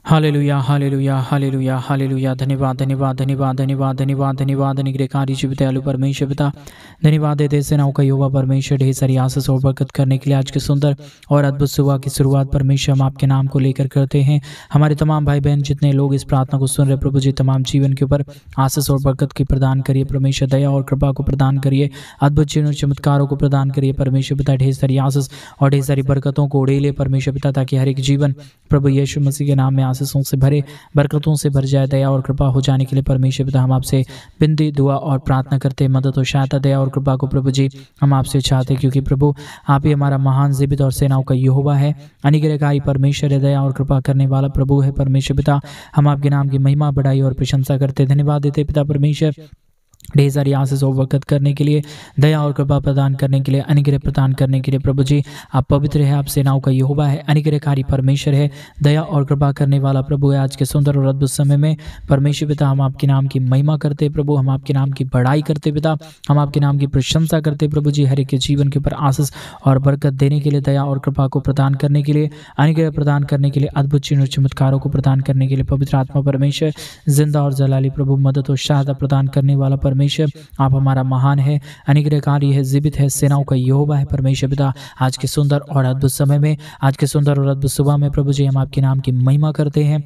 Hallelujah, hallelujah, hallelujah, hallelujah. धन्यवाद, धन्यवाद, धन्यवाद, धन्यवाद, धन्यवाद, धन्यवाद। अनुग्रहकारी जीव दयालु परमेश्वर पिता, धन्यवाद देते सेनाओं का यहोवा परमेश्वर, ढेर सारी आशीष और बरकत करने के लिए आज के सुंदर और अद्भुत सुबह की शुरुआत परमेश्वर हम आपके नाम को लेकर करते हैं। हमारे तमाम भाई बहन जितने लोग इस प्रार्थना को सुन रहे प्रभु जी, तमाम जीवन के ऊपर आशीष और बरकत की प्रदान करिए परमेश्वर, दया और कृपा को प्रदान करिए, अद्भुत चिन्हों चमत्कारों को प्रदान करिए परमेश्वर पिता। ढेर सारी आशीष और ढेर सारी बरकतों को उड़ेले परमेश्वर पिता, ताकि हर एक जीवन प्रभु यीशु मसीह के नाम में आशीषों से भरे, बरकतों से भर जाए। दया और कृपा हो जाने के लिए परमेश्वर पिता हम आपसे बिनती, दुआ और प्रार्थना करते हैं। मदद और सहायता, दया और कृपा को प्रभु जी हम आपसे चाहते हैं, क्योंकि प्रभु आप ही हमारा महान जीवित और सेनाओं का यहोवा है, अनुग्रहकारी परमेश्वर है, दया और कृपा करने वाला प्रभु है परमेश्वर पिता। हम आपके नाम की महिमा, बढ़ाई और प्रशंसा करते, धन्यवाद देते पिता परमेश्वर, ढेर सारी आशीष और बरकत करने के लिए, दया और कृपा प्रदान करने के लिए, अनुग्रह प्रदान करने के लिए। प्रभु जी आप पवित्र है, आप सेनाओं का यहोवा है, अनुग्रहकारी परमेश्वर है, दया और कृपा करने वाला प्रभु है। आज के सुंदर और अद्भुत समय में परमेश्वर पिता हम आपके नाम की महिमा करते प्रभु, हम आपके नाम की बढ़ाई करते पिता, हम आपके नाम की प्रशंसा करते प्रभु जी। हर एक के जीवन के ऊपर आशीष और बरकत देने के लिए, दया और कृपा को प्रदान करने के लिए, अनुग्रह प्रदान करने के लिए, अद्भुत चिन्ह और चमत्कारों को प्रदान करने के लिए पवित्र आत्मा परमेश्वर जिंदा और जलाली प्रभु, मदद और सहायता प्रदान करने वाला परमेश्वर आप हमारा महान है, अनुग्रहकारी है, जीवित है, सेनाओं का यहोवा है परमेश्वर पिता। आज के सुंदर और अद्भुत समय में, आज के सुंदर और अद्भुत सुबह में प्रभु जी हम आपके नाम की महिमा करते हैं,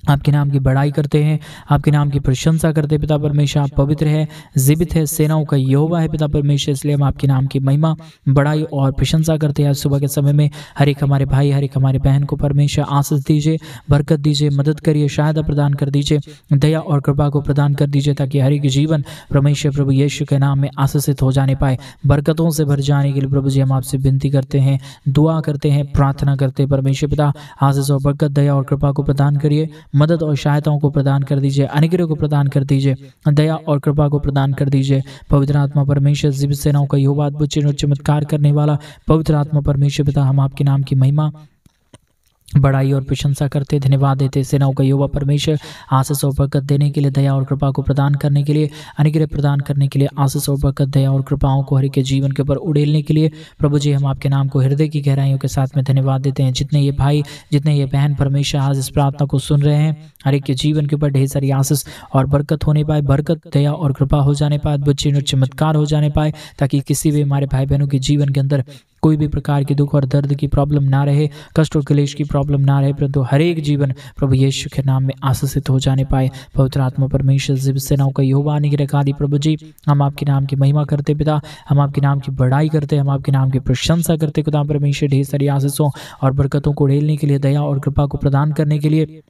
आपके नाम की बढ़ाई करते हैं, आपके नाम की प्रशंसा करते पिता परमेश्वर। आप पवित्र है, जीवित है, सेनाओं का यहोवा है पिता परमेश्वर, इसलिए हम आपके नाम की महिमा, बढ़ाई और प्रशंसा करते हैं। आज सुबह के समय में हर एक हमारे भाई, हर एक हमारे बहन को परमेश्वर आशीष दीजिए, बरकत दीजिए, मदद करिए, सहायता प्रदान कर दीजिए, दया और कृपा को प्रदान कर दीजिए, ताकि हर एक जीवन परमेश्वर प्रभु यीशु के नाम में आशीषित हो जाने पाए, बरकतों से भर जाने के लिए प्रभु जी हम आपसे विनती करते हैं, दुआ करते हैं, प्रार्थना करते हैं परमेश्वर पिता। आशीष और बरकत, दया और कृपा को प्रदान करिए, मदद और सहायताओं को प्रदान कर दीजिए, अनुग्रह को प्रदान कर दीजिए, दया और कृपा को प्रदान कर दीजिए। पवित्र आत्मा परमेश्वर जीवित सेनाओं का यहोवा, अद्भुत चिन्ह और चमत्कार करने वाला पवित्र आत्मा परमेश्वर पिता हम आपके नाम की महिमा, बढ़ाई और प्रशंसा करते, धन्यवाद देते। सेनाओं का यहोवा परमेश्वर आशीष और बरकत देने के लिए, दया और कृपा को प्रदान करने के लिए, अनुग्रह प्रदान करने के लिए, आशीष और बरकत, दया और कृपाओं को हर एक के जीवन के ऊपर उड़ेलने के लिए प्रभु जी हम आपके नाम को हृदय की गहराइयों के साथ में धन्यवाद देते हैं। जितने ये भाई, जितने ये बहन परमेश्वर आज इस प्रार्थना को सुन रहे हैं, हर एक के जीवन के ऊपर ढेर सारी आशीष और बरकत होने पाए, बरकत, दया और कृपा हो जाने पाए, अद्भुत चिन्ह और चमत्कार हो जाने पाए, ताकि किसी भी हमारे भाई बहनों के जीवन के अंदर कोई भी प्रकार की दुख और दर्द की प्रॉब्लम ना रहे, कष्ट और क्लेश की प्रॉब्लम ना रहे, परंतु हर एक जीवन प्रभु यीशु के नाम में आशीषित हो जाने पाए। पवित्र आत्मा परमेश्वर जीवित सेनाओं का यहोवा, अनुग्रहकारी प्रभु जी हम आपके नाम की महिमा करते पिता, हम आपके नाम की बढ़ाई करते, हम आपके नाम की प्रशंसा करते खुदा परमेश्वर। ढेर सारी आशीषों और बरकतों को उड़ेलने के लिए, दया और कृपा को प्रदान करने के लिए,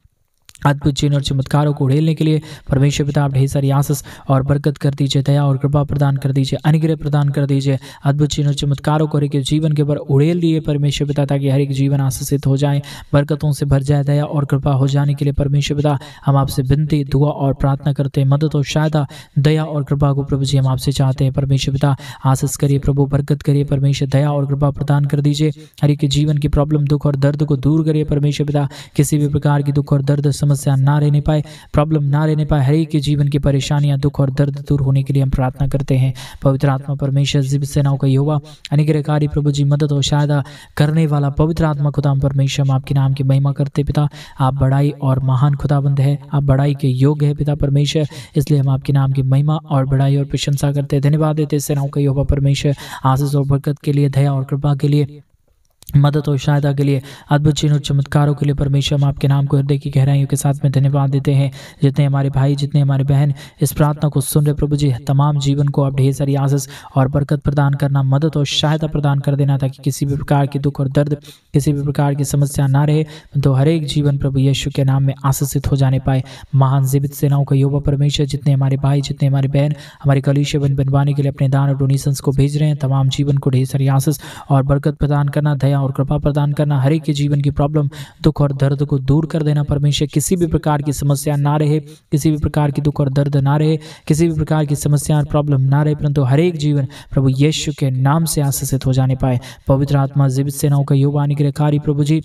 अद्भुत चिन्ह और चमत्कारों को उड़ेलने के लिए परमेश्वर पिता आप ढेर सारी आशीष और बरकत कर दीजिए, दया और कृपा प्रदान कर दीजिए, अनुग्रह प्रदान कर दीजिए, अद्भुत चिन्ह और चमत्कारों को हर एक जीवन के ऊपर उड़ेल दिए परमेश्वर पिता, ताकि हर एक जीवन आशीषित हो जाए, बरकतों से भर जाए, दया और कृपा हो जाने के लिए परमेश्वर पिता हम आपसे विनती, दुआ और प्रार्थना करते हैं। मदद और सहायता, दया और कृपा को प्रभु जी हम आपसे चाहते हैं परमेश्वर पिता। आशीष करिए प्रभु, बरकत करिए परमेश्वर, दया और कृपा प्रदान कर दीजिए, हर एक जीवन की प्रॉब्लम, दुख और दर्द को दूर करिए परमेश्वर पिता। किसी भी प्रकार की दुख और दर्द, समस्या ना रहने पाए, प्रॉब्लम ना रहने पाए, हर एक के जीवन की परेशानियां, दुख और दर्द दूर होने के लिए हम प्रार्थना करते हैं। पवित्र आत्मा परमेश्वर जीवित सेनाओं का यहोवा, अनुग्रहकारी प्रभु जी मदद और सहायता करने वाला पवित्र आत्मा खुदा परमेश्वर हम आपके नाम की महिमा करते पिता। आप बड़ाई और महान खुदाबंद है, आप बड़ाई के योग्य है पिता परमेश्वर, इसलिए हम आपके नाम की महिमा और बड़ाई और प्रशंसा करते, धन्यवाद देते सेनाओं का यहोवा परमेश्वर। आशीष और बरकत के लिए, दया और कृपा के लिए, मदद और सहायता के लिए, अद्भुत चिन्ह और चमत्कारों के लिए परमेश्वर हम आपके नाम को हृदय की गहराइयों के साथ में धन्यवाद देते हैं। जितने हमारे भाई, जितने हमारे बहन इस प्रार्थना को सुन रहे प्रभु जी, तमाम जीवन को आप ढेर सारी आशीष और बरकत प्रदान करना, मदद और सहायता प्रदान कर देना, ताकि किसी भी प्रकार की दुख और दर्द, किसी भी प्रकार की समस्या ना रहे, तो हर एक जीवन प्रभु यीशु के नाम में आशीषित हो जाने पाए। महान जीवित सेनाओं का यहोवा परमेश्वर, जितने हमारे भाई, जितने हमारे बहन हमारे कलीसिया बनवाने के लिए अपने दान और डोनेशंस को भेज रहे हैं, तमाम जीवन को ढेर सारी आशीष और बरकत प्रदान करना, दया और कृपा प्रदान करना, हर एक के जीवन की प्रॉब्लम, दुख और दर्द को दूर कर देना परमेश्वर। किसी भी प्रकार की समस्या ना रहे, किसी भी प्रकार की दुख और दर्द ना रहे, किसी भी प्रकार की समस्या और प्रॉब्लम ना रहे, परंतु हर एक जीवन प्रभु यीशु के नाम से आशीषित हो जाने पाए। पवित्र आत्मा जीवित सेनाओं का यहोवा, अनुग्रहकारी प्रभु जी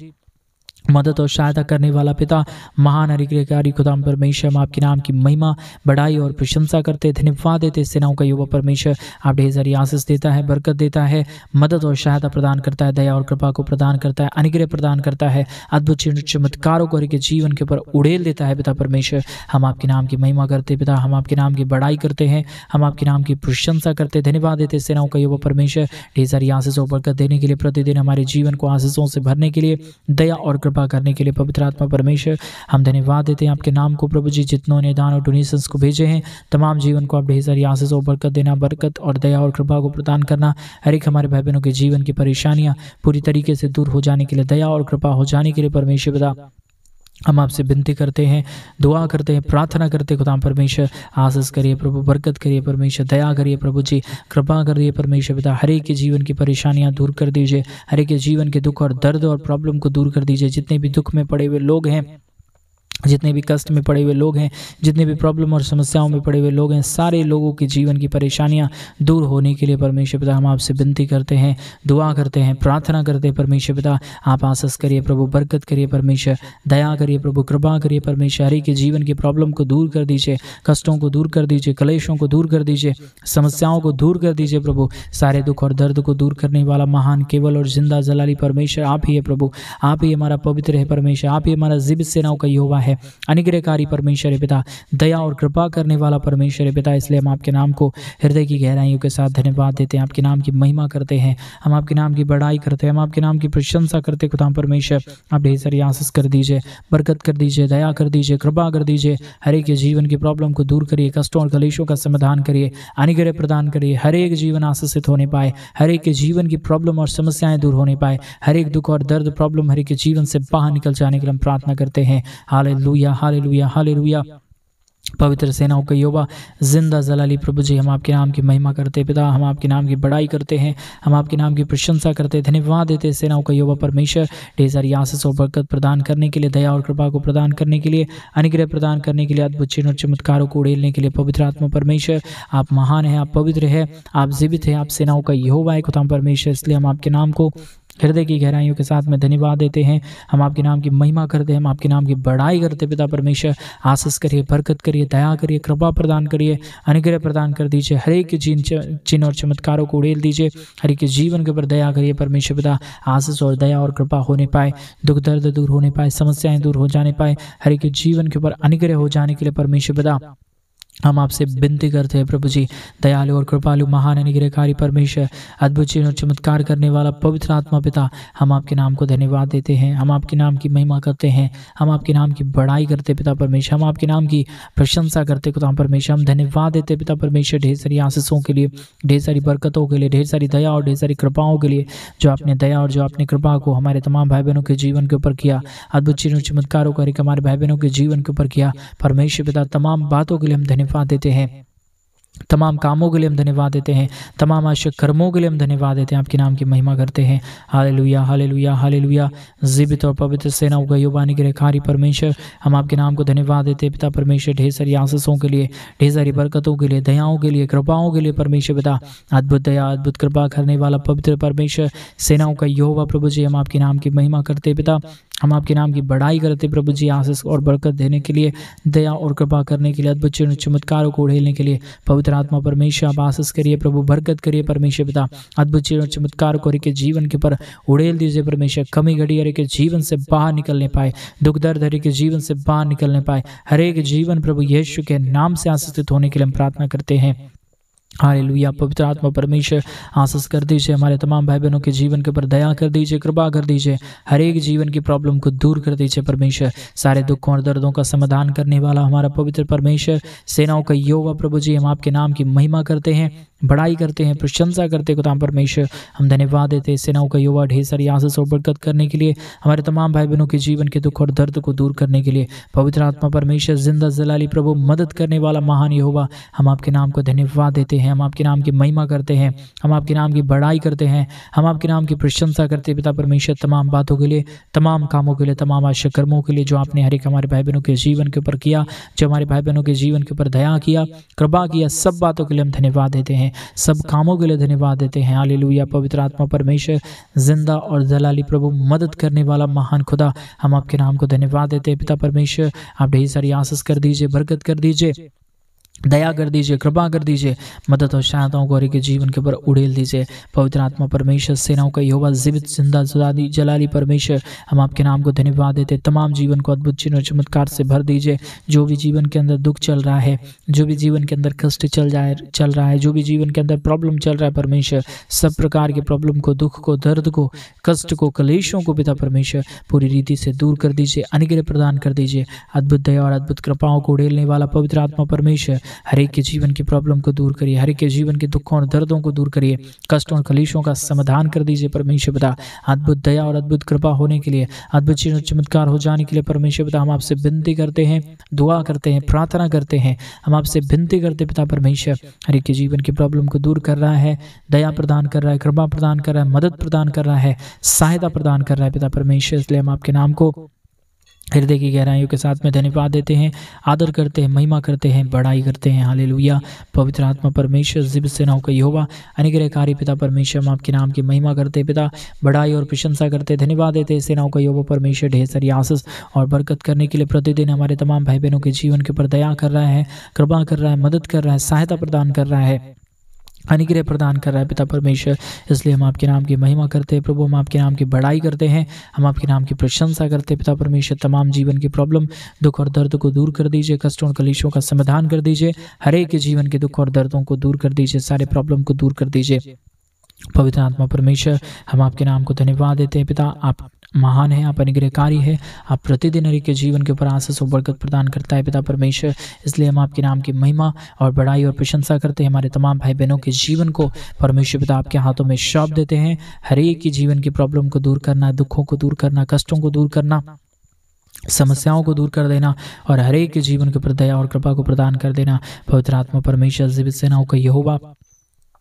मदद और सहायता करने वाला पिता, महान अनुग्रहकारी खुदा परमेश्वर, हम आपके नाम की महिमा, बड़ाई और प्रशंसा करते, धन्यवाद देते। सेनाओं का यहोवा परमेश्वर आप ढेर सारी आशीष देता है, बरकत देता है, मदद और सहायता प्रदान करता है, दया और कृपा को प्रदान करता है, अनुग्रह प्रदान करता है, अद्भुत चमत्कारों को के जीवन के ऊपर उड़ेल देता है। पिता परमेश्वर, हम आपके नाम की महिमा करते पिता, हम आपके नाम की बड़ाई करते हैं, हम आपके नाम की प्रशंसा करते, धन्यवाद देते। सेनाओं का यहोवा परमेश्वर ढेर सारी आशीष और बरकत देने के लिए, प्रतिदिन हमारे जीवन को आशीषों से भरने के लिए, दया और कृपा करने के लिए पवित्र आत्मा परमेश्वर हम धन्यवाद देते हैं आपके नाम को। प्रभु जी, जितनों ने दान और डोनेशंस को भेजे हैं, तमाम जीवन को आप ढेर सारी आशीष और बरकत देना, बरकत और दया और कृपा को प्रदान करना, हर एक हमारे भाई बहनों के जीवन की परेशानियां पूरी तरीके से दूर हो जाने के लिए, दया और कृपा हो जाने के लिए परमेश्वर पिता हम आपसे विनती करते हैं, दुआ करते हैं, प्रार्थना करते हैं। खुदा परमेश्वर आशीष करिए प्रभु, बरकत करिए परमेश्वर, दया करिए प्रभु जी, कृपा करिए परमेश्वर पिता, हर एक के जीवन की परेशानियां दूर कर दीजिए, हर एक के जीवन के दुख और दर्द और प्रॉब्लम को दूर कर दीजिए। जितने भी दुख में पड़े हुए लोग हैं, जितने भी कष्ट में पड़े हुए लोग हैं, जितने भी प्रॉब्लम और समस्याओं में पड़े हुए लोग हैं, सारे लोगों के जीवन की परेशानियां दूर होने के लिए परमेश्वर पिता हम आपसे विनती करते हैं, दुआ करते हैं, प्रार्थना करते हैं। परमेश्वर पिता आप आशीष करिए प्रभु, बरकत करिए परमेश्वर, दया करिए प्रभु, कृपा करिए परमेश्वर, हर एक के जीवन की प्रॉब्लम को दूर कर दीजिए, कष्टों को दूर कर दीजिए, कलेशों को दूर कर दीजिए, समस्याओं को दूर कर दीजिए प्रभु। सारे दुख और दर्द को दूर करने वाला महान, केवल और जिंदा जलाली परमेश्वर आप ही है प्रभु, आप ही हमारा पवित्र है परमेश्वर, आप ही हमारा जीवित सेनाओं का यहोवा है, अनुग्रहकारी परमेश्वर है पिता, दया और कृपा करने वाला परमेश्वर है पिता। इसलिए हम आपके नाम को हृदय की गहराइयों के साथ धन्यवाद देते हैं, आपके नाम की महिमा करते हैं, हम आपके नाम की बड़ाई करते हैं, हम आपके नाम की प्रशंसा करते हैं। खुदा परमेश्वर आप ढेर सारी आशीष कर दीजिए, बरकत कर दीजिए, दया कर दीजिए, कृपा कर दीजिए, हर एक के जीवन की प्रॉब्लम को दूर करिए, कष्टों और कलेशों का समाधान करिए, अनुग्रह प्रदान करिए, हर एक जीवन आशीषित होने पाए, हर एक के जीवन की प्रॉब्लम और समस्याएं दूर होने पाए, हर एक दुख और दर्द प्रॉब्लम हर एक के जीवन से बाहर निकल जाने के लिए हम प्रार्थना करते हैं। Hallelujah, hallelujah, hallelujah. पवित्र सेनाओं का यहोवा जिंदा जलाली प्रभु जी हम आपके नाम की महिमा करते हैं पिता, हम आपके नाम की बड़ाई करते हैं, हम आपके नाम की प्रशंसा करते हैं, धन्यवाद देते हैं। सेनाओं का यहोवा परमेश्वर ढेर सारी आशीष और बरकत प्रदान करने के लिए, दया और कृपा को प्रदान करने के लिए, अनुग्रह प्रदान करने के लिए, अद्भुत चिन्ह और चमत्कारों को उड़ेलने के लिए पवित्र आत्मा परमेश्वर आप महान है, आप पवित्र है, आप जीवित है, आप सेनाओं का यहोवा है खुदा परमेश्वर। इसलिए हम आपके नाम को हृदय की गहराइयों के साथ में धन्यवाद देते हैं, हम आपके नाम की महिमा करते हैं, हम आपके नाम की बड़ाई करते हैं। पिता परमेश्वर आशीष करिए, बरकत करिए, दया करिए, कृपा प्रदान करिए, अनुग्रह प्रदान कर दीजिए, हर एक के चिन्ह और चमत्कारों को उड़ेल दीजिए, हर एक के जीवन के ऊपर दया करिए परमेश्वर पिता, आशीष और दया और कृपा होने पाए, दुख दर्द दूर होने पाए, समस्याएं दूर हो जाने पाए, हर एक के जीवन के ऊपर अनुग्रह हो जाने के लिए परमेश्वर पिता हम आपसे विनती करते हैं प्रभु जी। दयालु और कृपालु महान अनुग्रहकारी परमेश्वर, अद्भुत चिन्ह और चमत्कार करने वाला पवित्र आत्मा पिता, हम आपके नाम को धन्यवाद देते हैं, हम आपके नाम की महिमा करते हैं, हम आपके नाम की बड़ाई करते पिता परमेश्वर, हम आपके नाम की प्रशंसा करते खुदा परमेश्वर, हम धन्यवाद देते पिता परमेश्वर ढेर सारी आशीषों के लिए, ढेर सारी बरकतों के लिए, ढेर सारी दया और ढेर सारी कृपाओं के लिए, जो आपने दया और जो आपने कृपा को हमारे तमाम भाई बहनों के जीवन के ऊपर किया, अद्भुत चिन्ह और चमत्कारों को हमारे भाई बहनों के जीवन के ऊपर किया परमेश्वर पिता। तमाम बातों के लिए हम धन्यवाद देते हैं, तमाम कामों के लिए हम धन्यवाद देते हैं, तमाम आवश्यक कर्मों के लिए हम धन्यवाद देते हैं, आपके नाम की महिमा करते हैं। Hallelujah, hallelujah, hallelujah. जीवित और पवित्र सेनाओं का यहोवा अनुग्रहकारी परमेश्वर, हम आपके नाम को धन्यवाद देते हैं पिता परमेश्वर, ढेर सारी आशीषों के लिए, ढेर सारी बरकतों के लिए, दयाओं के लिए, कृपाओं के लिए परमेश्वर पिता, अद्भुत दया, अद्भुत कृपा करने वाला पवित्र परमेश्वर, सेनाओं का यहोवा प्रभु जी हम आपके नाम की महिमा करते हैं पिता, हम आपके नाम की बड़ाई करते प्रभु जी, आशीष और बरकत देने के लिए, दया और कृपा करने के लिए, अद्भुत चिन्ह चमत्कारों को उड़ेलने के लिए पवित्र आत्मा परमेश्वर आप आशीष करिए प्रभु, बरकत करिए परमेश्वर पिता, अद्भुत चिन्ह चमत्कार को के जीवन के पर उड़ेल दीजिए परमेश्वर। कमी घड़ी हर के जीवन से बाहर निकलने पाए, दुख दर्द हर के जीवन से बाहर निकलने पाए, हर एक जीवन प्रभु यीशु के नाम से आशीषित होने के लिए हम प्रार्थना करते हैं। हालेलुया। पवित्र आत्मा परमेश्वर आशीष कर दीजिए, हमारे तमाम भाई बहनों के जीवन के ऊपर दया कर दीजिए, कृपा कर दीजिए, हर एक जीवन की प्रॉब्लम को दूर कर दीजिए परमेश्वर। सारे दुखों और दर्दों का समाधान करने वाला हमारा पवित्र परमेश्वर, सेनाओं का यहोवा प्रभु जी हम आपके नाम की महिमा करते हैं, बड़ाई करते हैं, प्रशंसा करते हैं खुदा परमेश्वर। हम धन्यवाद देते हैं सेनाओं का यहोवा ढेर सारी आशीष और बरकत करने के लिए, हमारे तमाम भाई बहनों के जीवन के दुख और दर्द को दूर करने के लिए। पवित्र आत्मा परमेश्वर जिंदा जलाली प्रभु, मदद करने वाला महान यहोवा, हम आपके नाम को धन्यवाद देते हैं, हम आपके नाम की महिमा करते हैं, हम आपके नाम की बड़ाई करते हैं, हम आपके नाम की प्रशंसा करते हैं पिता परमेश्वर। तमाम बातों के लिए, तमाम कामों के लिए, तमाम आवश्यक कर्मों के लिए जो आपने हर एक हमारे भाई बहनों के जीवन के ऊपर किया, जो हमारे भाई बहनों के जीवन के ऊपर दया किया, कृपा किया, सब बातों के लिए हम धन्यवाद देते हैं। सब कामों के लिए धन्यवाद देते हैं। हालेलुया। पवित्र आत्मा परमेश्वर, जिंदा और जलाली प्रभु, मदद करने वाला महान खुदा, हम आपके नाम को धन्यवाद देते हैं। पिता परमेश्वर, आप ढेर सारी आशीष कर दीजिए, बरकत कर दीजिए, दया कर दीजिए, कृपा कर दीजिए, मदद और सहायताओं को हर एक जीवन के ऊपर उड़ेल दीजिए। पवित्र आत्मा परमेश्वर, सेनाओं का यहोवा, जीवित जिंदा जलाली परमेश्वर, हम आपके नाम को धन्यवाद देते। तमाम जीवन को अद्भुत चिन्ह और चमत्कार से भर दीजिए। जो भी जीवन के अंदर दुख चल रहा है, जो भी जीवन के अंदर कष्ट चल रहा है, जो भी जीवन के अंदर प्रॉब्लम चल रहा है परमेश्वर, सब प्रकार के प्रॉब्लम को, दुख को, दर्द को, कष्ट को, कलेशों को पिता परमेश्वर पूरी रीति से दूर कर दीजिए, अनुग्रह प्रदान कर दीजिए। अद्भुत दया और अद्भुत कृपाओं को उड़ेलने वाला पवित्र आत्मा परमेश्वर, हर एक के जीवन की प्रॉब्लम को दूर करिए, हर एक के जीवन के दुखों और दर्दों को दूर करिए, कष्टों और कलेशों का समाधान कर दीजिए परमेश्वर पिता। अद्भुत दया और अद्भुत कृपा होने के लिए, अद्भुत चिन्ह चमत्कार हो जाने के लिए परमेश्वर पिता हम आपसे विनती करते हैं, दुआ करते हैं, प्रार्थना करते हैं, हम आपसे विनती करते पिता परमेश्वर। हर एक के जीवन की प्रॉब्लम को दूर कर रहा है, दया प्रदान कर रहा है, कृपा प्रदान कर रहा है, मदद प्रदान कर रहा है, सहायता प्रदान कर रहा है पिता परमेश्वर। इसलिए हम आपके नाम को हृदय की गहराइयों के साथ में धन्यवाद देते हैं, आदर करते हैं, महिमा करते हैं, बड़ाई करते हैं। हालेलुया। पवित्र आत्मा परमेश्वर, जीवित सेनाओं का यहोवा, अनुग्रहकारी पिता परमेश्वर, हम आपके नाम की महिमा करते हैं पिता, बड़ाई और प्रशंसा करते, धन्यवाद देते हैं। सेनाओं का यहोवा परमेश्वर ढेर सारी आशीष और बरकत करने के लिए प्रतिदिन हमारे तमाम भाई बहनों के जीवन के ऊपर दया कर रहा है, कृपा कर रहा है, मदद कर रहा है, सहायता प्रदान कर रहा है, अनुग्रह प्रदान कर रहा है पिता परमेश्वर। इसलिए हम आपके नाम की महिमा करते हैं प्रभु, हम आपके नाम की बड़ाई करते हैं, हम आपके नाम की प्रशंसा करते हैं पिता परमेश्वर। तमाम जीवन की प्रॉब्लम, दुख और दर्द को दूर कर दीजिए, कष्टों और कलेशों का समाधान कर दीजिए, हर एक के जीवन के दुख और दर्दों को दूर कर दीजिए, सारे प्रॉब्लम को दूर कर दीजिए। पवित्र आत्मा परमेश्वर, हम आपके नाम को धन्यवाद देते हैं पिता। आप महान है, आप अनुग्रहकारी है, आप प्रतिदिन हर एक के जीवन के ऊपर आशीष और बरकत प्रदान करता है पिता परमेश्वर। इसलिए हम आपके नाम की महिमा और बड़ाई और प्रशंसा करते हैं। हमारे तमाम भाई बहनों के जीवन को परमेश्वर पिता आपके हाथों में सौंप देते हैं। हर एक की जीवन की प्रॉब्लम को दूर करना, दुखों को दूर करना, कष्टों को दूर करना, समस्याओं को दूर कर देना और हर एक के जीवन के ऊपर दया और कृपा को प्रदान कर देना। पवित्र आत्मा परमेश्वर, जीवित सेनाओं का यहोवा,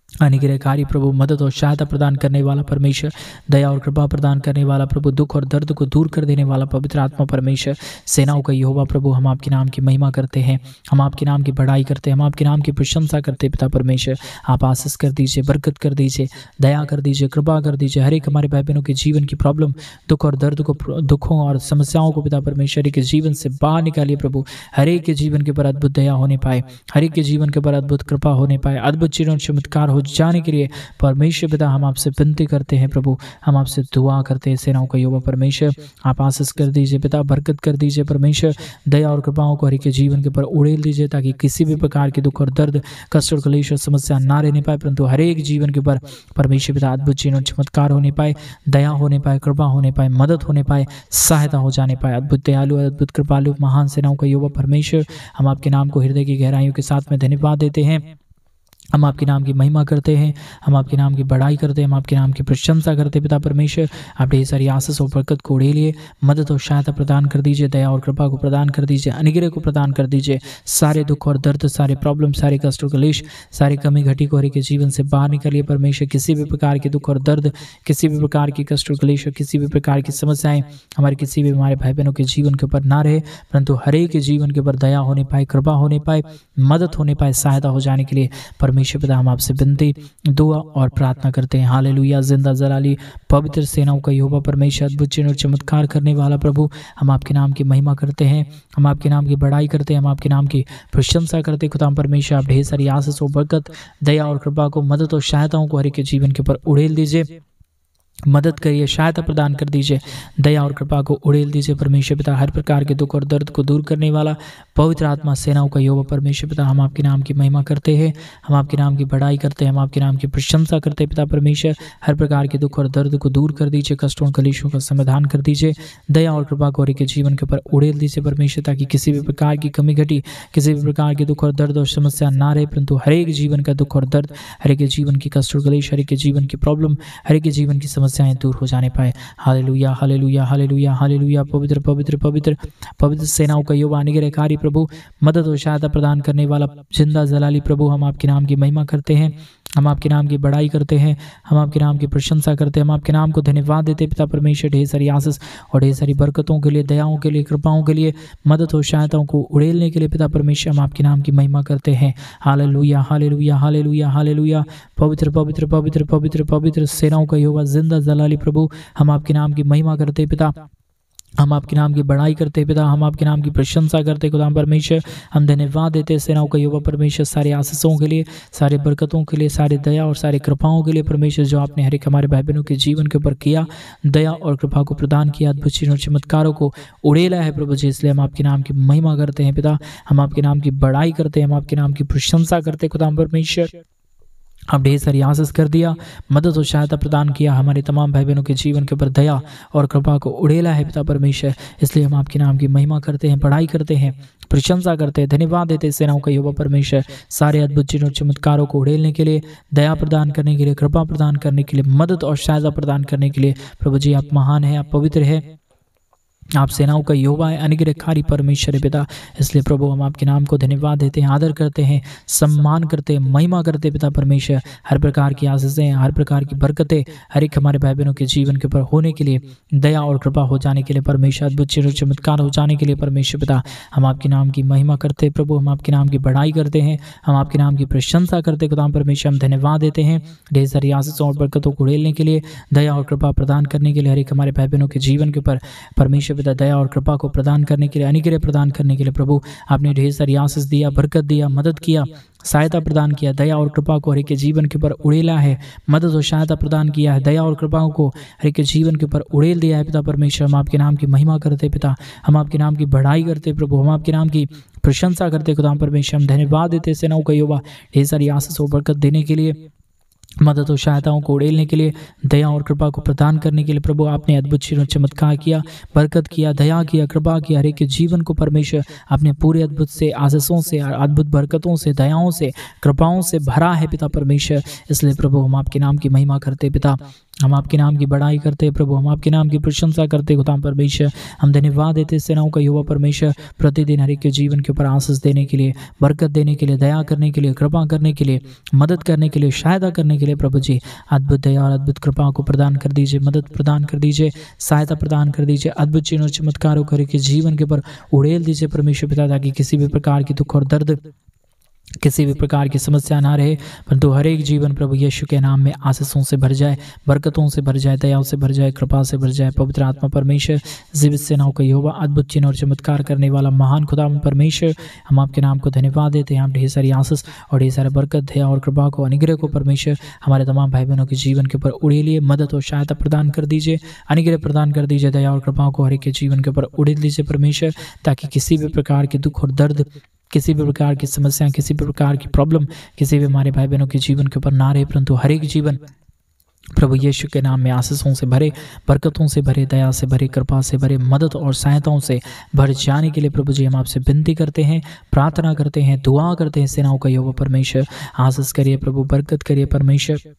अनुग्रहकारी प्रभु, मदद और सहायता प्रदान करने वाला परमेश्वर, दया और कृपा प्रदान करने वाला प्रभु, दुख और दर्द को दूर कर देने वाला पवित्र आत्मा परमेश्वर, सेनाओं का यहोवा प्रभु, हम आपके नाम की महिमा करते हैं, हम आपके नाम की बड़ाई करते हैं, हम आपके नाम की प्रशंसा करते हैं पिता परमेश्वर। आप आशीष कर दीजिए, बरकत कर दीजिए, दया कर दीजिए, कृपा कर दीजिए। हर एक हमारे भाई बहनों के जीवन की प्रॉब्लम, दुख और दर्द को, दुखों और समस्याओं को पिता परमेश्वर के जीवन से बाहर निकालिए प्रभु। हर एक के जीवन के ऊपर अद्भुत दया होने पाए, हर एक के जीवन के ऊपर अद्भुत कृपा होने पाए, अद्भुत चिन्ह और चमत्कार हो जाने के लिए परमेश्वर पिता हम आपसे विनती करते हैं प्रभु, हम आपसे दुआ करते हैं। सेनाओं का यहोवा परमेश्वर, आप आशीष कर दीजिए पिता, बरकत कर दीजिए परमेश्वर, दया और कृपाओं को हर एक के जीवन के ऊपर उड़ेल दीजिए, ताकि किसी भी प्रकार के दुख और दर्द, कष्ट और कलेश और समस्या ना रहने पाए, परंतु हर एक जीवन के ऊपर परमेश्वर पिता अद्भुत चिन्ह और चमत्कार होने पाए, दया होने पाए, कृपा होने पाए, मदद होने पाए, सहायता हो जाने पाए। अद्भुत दयालु, अद्भुत कृपालु, महान सेनाओं का यहोवा परमेश्वर, हम आपके नाम को हृदय की गहराइयों के साथ में धन्यवाद देते हैं। हम आपके नाम की महिमा करते हैं, हम आपके नाम की बड़ाई करते हैं, हम आपके नाम की प्रशंसा करते हैं पिता परमेश्वर। आप ढेर सारी आशीष और बरकत को उड़ेलिए, मदद और सहायता प्रदान कर दीजिए, दया और कृपा को प्रदान कर दीजिए, अनुग्रह को प्रदान कर दीजिए। सारे दुख और दर्द, सारे प्रॉब्लम, सारे कष्ट और कलेश, सारी कमी घटी को हर एक के जीवन से बाहर निकालिए परमेश्वर। किसी भी प्रकार के दुख और दर्द, किसी भी प्रकार की कष्ट और कलेश, किसी भी प्रकार की समस्याएं हमारे किसी भी हमारे भाई बहनों के जीवन के ऊपर ना रहे, परंतु हर एक के जीवन के ऊपर दया होने पाए, कृपा होने पाए, मदद होने पाए, सहायता हो जाने के लिए परमेश्वर पिता हम आपसे विनती, दुआ और प्रार्थना करते हैं। हालेलुया। जिंदा जलाली पवित्र सेनाओं का यहोवा परमेश्वर, अद्भुत चिन्ह और चमत्कार करने वाला प्रभु, हम आपके नाम की महिमा करते हैं, हम आपके नाम की बड़ाई करते हैं, हम आपके नाम की प्रशंसा करते हैं। खुदा परमेश्वर, आप ढेर सारी आशीष और बरकत, दया और कृपा को, मदद और सहायताओं को हर एक के जीवन के ऊपर उड़ेल दीजिए, मदद करिए, सहायता प्रदान कर दीजिए, दया और कृपा को उड़ेल दीजिए परमेश्वर पिता। हर प्रकार के दुख और दर्द को दूर करने वाला पवित्र आत्मा, सेनाओं का यहोवा परमेश्वर पिता, हम आपके नाम की महिमा करते हैं, हम आपके नाम की बड़ाई करते हैं, हम आपके नाम की प्रशंसा करते हैं पिता परमेश्वर। हर प्रकार के दुख और दर्द को दूर कर दीजिए, कष्टों और कलेशों का समाधान कर दीजिए, दया और कृपा को हर एक के जीवन के ऊपर उड़ेल दीजिए परमेश्वर, ताकि किसी भी प्रकार की कमी घटी, किसी भी प्रकार के दुख और दर्द और समस्या ना रहे, परंतु हर एक जीवन का दुख और दर्द, हर एक के जीवन की कष्ट और कलेश, हर एक के जीवन की प्रॉब्लम, हर एक के जीवन की समस्याएं दूर हो जाने पाए। Hallelujah, hallelujah, hallelujah, hallelujah. पवित्र पवित्र पवित्र पवित्र सेनाओं का यहोवा, अनुग्रहकारी प्रभु, मदद और सहायता प्रदान करने वाला जिंदा जलाली प्रभु, हम आपके नाम की महिमा करते हैं, हम आपके नाम की बड़ाई करते हैं, हम आपके नाम की प्रशंसा करते हैं, हम आपके नाम को धन्यवाद देते हैं पिता परमेश्वर, ढेर सारी आशीष और ढेर सारी बरकतों के लिए, दयाओं के लिए, कृपाओं के लिए, मदद और सहायताओं को उड़ेलने के लिए पिता परमेश्वर हम आपके नाम की महिमा करते हैं। Hallelujah hallelujah hallelujah hallelujah. पवित्र पवित्र पवित्र पवित्र पवित्र सेनाओं का यहोवा जिंदा जलाली प्रभु, हम आपके नाम की महिमा करते हैं पिता, हम आपके नाम की बड़ाई करते हैं पिता, हम आपके नाम की प्रशंसा करते हैं खुदाम परमेश्वर। हम धन्यवाद देते हैं सेनाओं का यहोवा परमेश्वर, सारे आशीषों के लिए, सारे बरकतों के लिए, सारे दया और सारे कृपाओं के लिए परमेश्वर, जो आपने हर एक हमारे भाई बहनों के जीवन के ऊपर किया, दया और कृपा को प्रदान किया, अद्भुत चिन्हों चमत्कारों को उड़ेला है प्रभु जी। इसलिए हम आपके नाम की महिमा करते हैं पिता, हम आपके नाम की बड़ाई करते हैं, हम आपके नाम की प्रशंसा करते हैं खुदाम परमेश्वर। आप ढेर सारी आशीष कर दिया, मदद और सहायता प्रदान किया, हमारे तमाम भाई बहनों के जीवन के ऊपर दया और कृपा को उड़ेला है पिता परमेश्वर। इसलिए हम आपके नाम की महिमा करते हैं, बड़ाई करते हैं, प्रशंसा करते हैं, धन्यवाद देते हैं सेनाओं का यहोवा परमेश्वर, सारे अद्भुत चिन्हों चमत्कारों को उड़ेलने के लिए, दया प्रदान करने के लिए, कृपा प्रदान करने के लिए, मदद और सहायता प्रदान करने के लिए। प्रभु जी आप महान है, आप पवित्र है, आप सेनाओं का यहोवा है, अनुग्रहकारी परमेश्वर है पिता। इसलिए प्रभु हम आपके नाम को धन्यवाद देते हैं, आदर करते हैं, सम्मान करते हैं, महिमा करते हैं पिता परमेश्वर। हर प्रकार की आशीषें, हर प्रकार की बरकतें हर एक हमारे भाई बहनों के जीवन के ऊपर होने के लिए, दया और कृपा हो जाने के लिए परमेश्वर, अद्भुत चिन्ह चमत्कार हो जाने के लिए परमेश्वर पिता, हम आपके नाम की महिमा करते हैं प्रभु, हम आपके नाम की बड़ाई करते हैं, हम आपके नाम की प्रशंसा करते हैं खुदाम परमेश्वर। हम धन्यवाद देते हैं ढेर सारी आशीषों और बरकतों को उड़ेलने के लिए, दया और कृपा प्रदान करने के लिए, हर एक हमारे भाई बहनों के जीवन के ऊपर परमेश्वर पिता, दया और कृपा को प्रदान करने के लिए, अनुग्रह प्रदान करने के लिए प्रभु आपने ढेर सारी आशीष दिया, बरकत दिया, मदद किया, सहायता प्रदान किया, दया और कृपा को हर एक के जीवन के ऊपर उड़ेला है, मदद और सहायता प्रदान किया है, दया और कृपाओं को हर एक के जीवन के ऊपर उड़ेल दिया है पिता परमेश्वर। हम आपके नाम की महिमा करते पिता, हम आपके नाम की बढ़ाई करते प्रभु, हम आपके नाम की प्रशंसा करते खुदा परमेश्वर। हम धन्यवाद देते सेनाओं का यहोवा ढेर सारी आशीष और बरकत देने के लिए, मदद और सहायताओं को उड़ेलने के लिए, दया और कृपा को प्रदान करने के लिए प्रभु आपने अद्भुत चिन्ह चमत्कार किया, बरकत किया, दया किया, कृपा किया, हर एक के जीवन को परमेश्वर आपने पूरे अद्भुत से आशीषों से, अद्भुत बरकतों से, दयाओं से, कृपाओं से भरा है पिता परमेश्वर। इसलिए प्रभु हम आपके नाम की महिमा करते पिता, हम आपके नाम की बड़ाई करते हैं प्रभु, हम आपके नाम की प्रशंसा करते खुदा परमेश्वर। हम धन्यवाद देते सेनाओं का यहोवा परमेश्वर, प्रतिदिन हर एक के जीवन के ऊपर आशीष देने के लिए, बरकत देने के लिए, दया करने के लिए, कृपा करने के लिए, मदद करने के लिए, सहायता करने के लिए प्रभु जी अद्भुत दया और अद्भुत कृपा को प्रदान कर दीजिए, मदद प्रदान कर दीजिए, सहायता प्रदान कर दीजिए, अद्भुत चिन्हों चमत्कारों कर के जीवन के ऊपर उड़ेल दीजिए परमेश्वर पिता, ताकि किसी भी प्रकार की दुख और दर्द, किसी भी प्रकार की समस्या ना रहे, परंतु हर एक जीवन प्रभु यीशु के नाम में आशीषों से भर जाए, बरकतों से भर जाए, दयाओं से भर जाए, कृपा से भर जाए। पवित्र आत्मा परमेश्वर, जीवित सेनाओं का यहोवा, अद्भुत चिन्ह और चमत्कार करने वाला महान खुदा परमेश्वर, हम आपके नाम को धन्यवाद देते हैं। हम ढेर सारी आशीष और ढेर सारे बरकत, दया और कृपा को, अनुग्रह को परमेश्वर हमारे तमाम भाई बहनों के जीवन के ऊपर उड़ेलिए, मदद और सहायता प्रदान कर दीजिए, अनुग्रह प्रदान कर दीजिए, दया और कृपा को हर एक के जीवन के ऊपर उड़ेल दीजिए परमेश्वर, ताकि किसी भी प्रकार के दुख और दर्द, किसी भी प्रकार की समस्या, किसी भी प्रकार की प्रॉब्लम किसी भी हमारे भाई बहनों के जीवन के ऊपर ना रहे, परंतु हर एक जीवन प्रभु यीशु के नाम में आशीषों से भरे, बरकतों से भरे, दया से भरे, कृपा से भरे, मदद और सहायताओं से भर जाने के लिए प्रभु जी हम आपसे विनती करते हैं, प्रार्थना करते हैं, दुआ करते हैं। सेनाओं का यहोवा परमेश्वर आशीष करिए प्रभु, बरकत करिए परमेश्वर,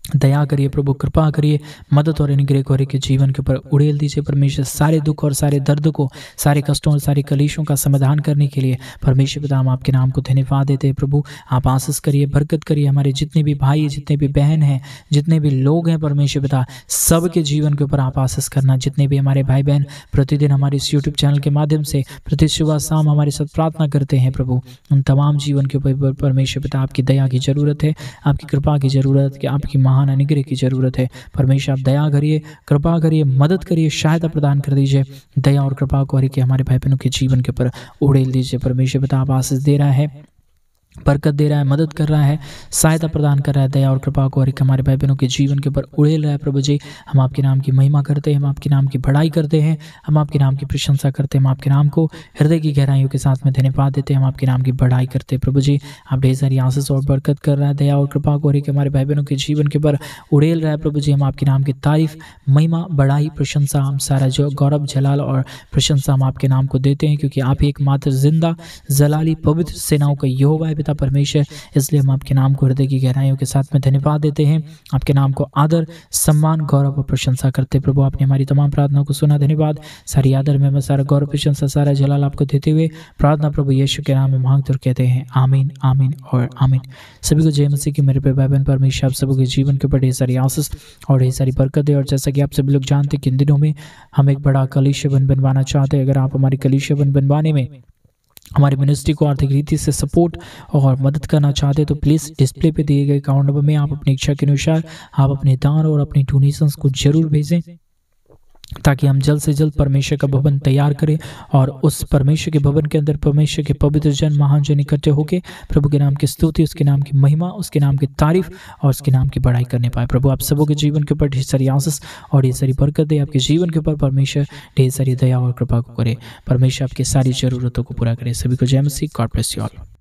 दया करिए प्रभु, कृपा करिए, मदद और अनुग्रह को हर एक के जीवन के ऊपर उड़ेल दीजिए परमेश्वर। सारे दुख और सारे दर्द को, सारे कष्टों और सारे कलेशों का समाधान करने के लिए परमेश्वर पिता हम आपके नाम को धन्यवाद देते हैं प्रभु। आप आशीष करिए, बरकत करिए, हमारे जितने भी भाई, जितने भी बहन हैं, जितने भी लोग हैं परमेश्वर पिता, सबके जीवन के ऊपर आप आशीष करना। जितने भी हमारे भाई बहन प्रतिदिन हमारे इस यूट्यूब चैनल के माध्यम से प्रति सुबह शाम हमारे साथ प्रार्थना करते हैं प्रभु, उन तमाम जीवन के ऊपर परमेश्वर पिता आपकी दया की जरूरत है, आपकी कृपा की जरूरत है, आपकी महान अनुग्रह की जरूरत है परमेश्वर। आप दया करिए, कृपा करिए, मदद करिए, सहायता प्रदान कर दीजिए, दया और कृपा को हर एक हमारे भाई बहनों के जीवन के ऊपर उड़ेल दीजिए परमेश्वर पिता। आप आशीष दे रहा है, बरकत दे रहा है, मदद कर रहा है, सहायता प्रदान कर रहा है, दया और कृपा को हर एक हमारे भाई बहनों के जीवन के ऊपर उड़ेल रहा है प्रभु जी। हम आपके नाम की महिमा करते हैं, हम आपके नाम की बड़ाई करते हैं, हम आपके नाम की प्रशंसा करते हैं, हम आपके नाम को हृदय की गहराइयों के साथ में धन्यवाद देते हैं, हम आपके नाम की बड़ाई करते हैं प्रभु जी। आप ढेर सारी आशीष और बरकत कर रहा है, दया और कृपा को हर एक हमारे भाई बहनों के जीवन के ऊपर उड़ेल रहा है प्रभु जी। हम आपके नाम की तारीफ, महिमा, बड़ाई, प्रशंसा, हम सारा जो गौरव, जलाल और प्रशंसा हम आपके नाम को देते हैं, क्योंकि आप ही एकमात्र जिंदा जलाली पवित्र सेनाओं का यहोवा है पिता परमेश्वर, इसलिए हम आपके नाम को हृदय की गहराइयों के साथ में धन्यवाद देते हैं, आपके नाम को आदर, सम्मान, गौरव और प्रशंसा करते। प्रभु आपने हमारी तमाम प्रार्थनाओं को सुना, धन्यवाद। सारी आदर में सारा गौरव, प्रशंसा, सारा जलाल आपको देते हुए प्रार्थना प्रभु यीशु के नाम में मांगते और कहते हैं आमीन, आमीन और आमीन। सभी को जय मसीह की मेरे पे भाई बहन परमेश्वर आप सभी के जीवन के ऊपर ढेर सारी आशीष और ढेर सारी बरकत है। और जैसा कि आप सभी लोग जानते हैं कि इन दिनों में हम एक बड़ा कलीसिया बनवाना चाहते हैं। अगर आप हमारी कलीसिया बनवाने में हमारी मिनिस्ट्री को आर्थिक रीति से सपोर्ट और मदद करना चाहते हैं तो प्लीज़ डिस्प्ले पे दिए गए अकाउंट नंबर में आप अपनी इच्छा के अनुसार आप अपने दान और अपनी डोनेशंस को जरूर भेजें, ताकि हम जल्द से जल्द परमेश्वर का भवन तैयार करें और उस परमेश्वर के भवन के अंदर परमेश्वर के पवित्र जन, महान जन इकट्ठे होकर प्रभु के नाम की स्तुति, उसके नाम की महिमा, उसके नाम की तारीफ और उसके नाम की बड़ाई करने पाए। प्रभु आप सबों के जीवन के ऊपर ढेर सारी आशीष और ढेर सारी बरकत दे। आपके जीवन के ऊपर परमेश्वर ढेर सारी दया और कृपा को करे। परमेश्वर आपकी सारी जरूरतों को पूरा करे। सभी को जय मसीह। God bless you all.